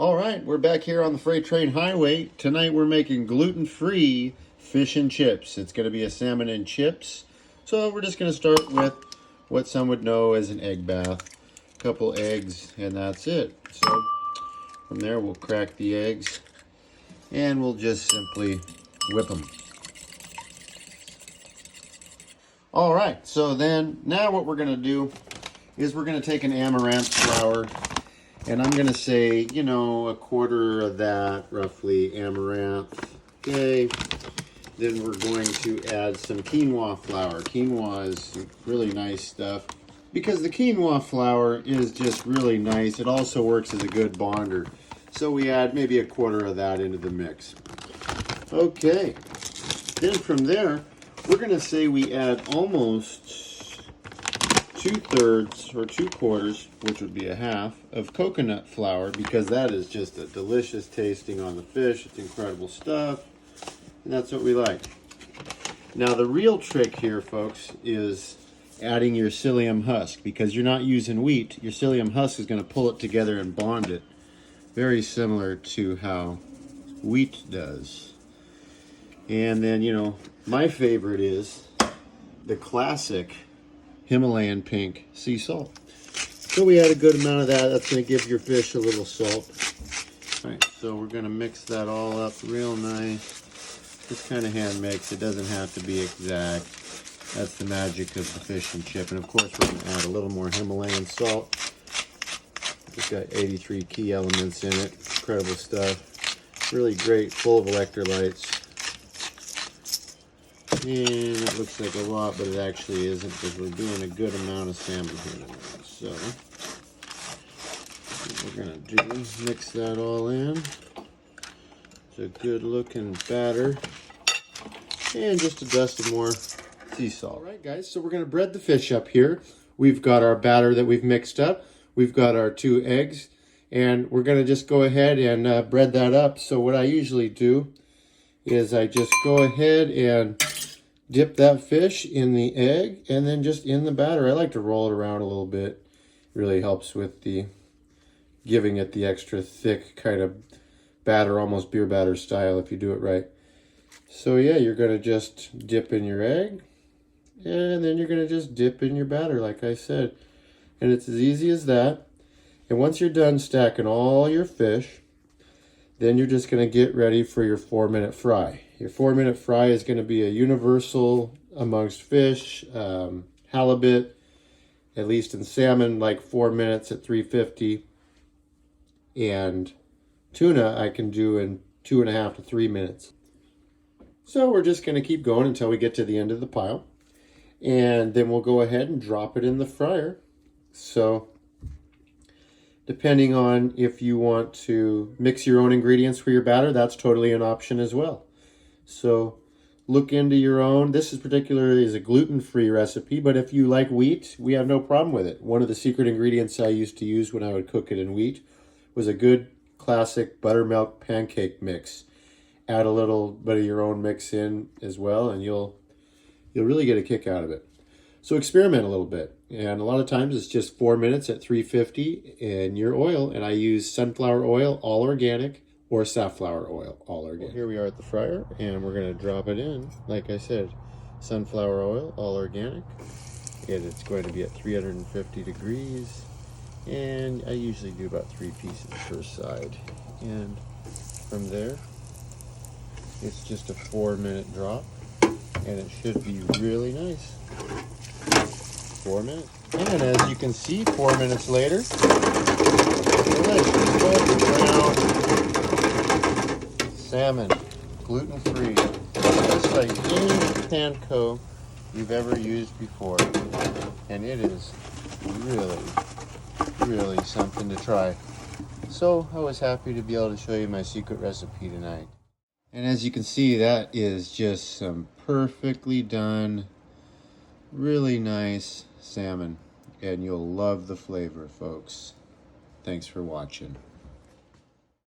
All right, we're back here on the Freight Train Highway. Tonight we're making gluten-free fish and chips. It's going to be a salmon and chips. So we're just going to start with what some would know as an egg bath. A couple eggs and that's it. So from there we'll crack the eggs and we'll just simply whip them. All right, so then now what we're going to do is we're going to take an amaranth flour. And I'm going to say, you know, a quarter of that, roughly, amaranth. Okay. Then we're going to add some quinoa flour. Quinoa is really nice stuff because the quinoa flour is just really nice. It also works as a good bonder. So we add maybe a quarter of that into the mix. Okay. Then from there, we're going to say we add almost 2/3 or 2/4, which would be a half, of coconut flour because that is just a delicious tasting on the fish. It's incredible stuff, and that's what we like. Now the real trick here, folks, is adding your psyllium husk because you're not using wheat. Your psyllium husk is going to pull it together and bond it, very similar to how wheat does. And then, you know, my favorite is the classic Himalayan pink sea salt. So we add a good amount of that. That's going to give your fish a little salt. All right, so we're going to mix that all up real nice. Just kind of hand mix. It doesn't have to be exact. That's the magic of the fish and chip. And of course, we're going to add a little more Himalayan salt. It's got 83 key elements in it. Incredible stuff. Really great, full of electrolytes. And it looks like a lot, but it actually isn't because we're doing a good amount of salmon here tonight. So what we're going to do is mix that all in. It's a good looking batter. And just a dust of more sea salt. All right, guys, so we're going to bread the fish up here. We've got our batter that we've mixed up. We've got our 2 eggs. And we're going to just go ahead and bread that up. So what I usually do is I just go ahead and dip that fish in the egg and then just in the batter. I like to roll it around a little bit. It really helps with the giving it the extra thick kind of batter, almost beer batter style if you do it right. So yeah, you're going to just dip in your egg and then you're going to just dip in your batter like I said. And it's as easy as that. And once you're done stacking all your fish, then you're just going to get ready for your 4-minute fry. Your 4-minute fry is going to be a universal amongst fish, halibut, at least in salmon, like 4 minutes at 350. And tuna I can do in 2.5 to 3 minutes. So we're just going to keep going until we get to the end of the pile. And then we'll go ahead and drop it in the fryer. So depending on if you want to mix your own ingredients for your batter, that's totally an option as well. So look into your own. This is particularly is a gluten-free recipe, but if you like wheat, we have no problem with it. One of the secret ingredients I used to use when I would cook it in wheat was a good classic buttermilk pancake mix. Add a little bit of your own mix in as well, and you'll really get a kick out of it. So experiment a little bit. And a lot of times it's just 4 minutes at 350 in your oil. And I use sunflower oil, all organic, or safflower oil, all organic. Well, here we are at the fryer, and we're going to drop it in. Like I said, sunflower oil, all organic. And it's going to be at 350 degrees. And I usually do about 3 pieces per side. And from there, it's just a 4-minute drop. And it should be really nice. 4 minutes. And as you can see, 4 minutes later, delicious golden brown salmon, gluten-free, just like any panko you've ever used before. And it is really, really something to try. So I was happy to be able to show you my secret recipe tonight. And as you can see, that is just some perfectly done, really nice salmon. And you'll love the flavor, folks. Thanks for watching.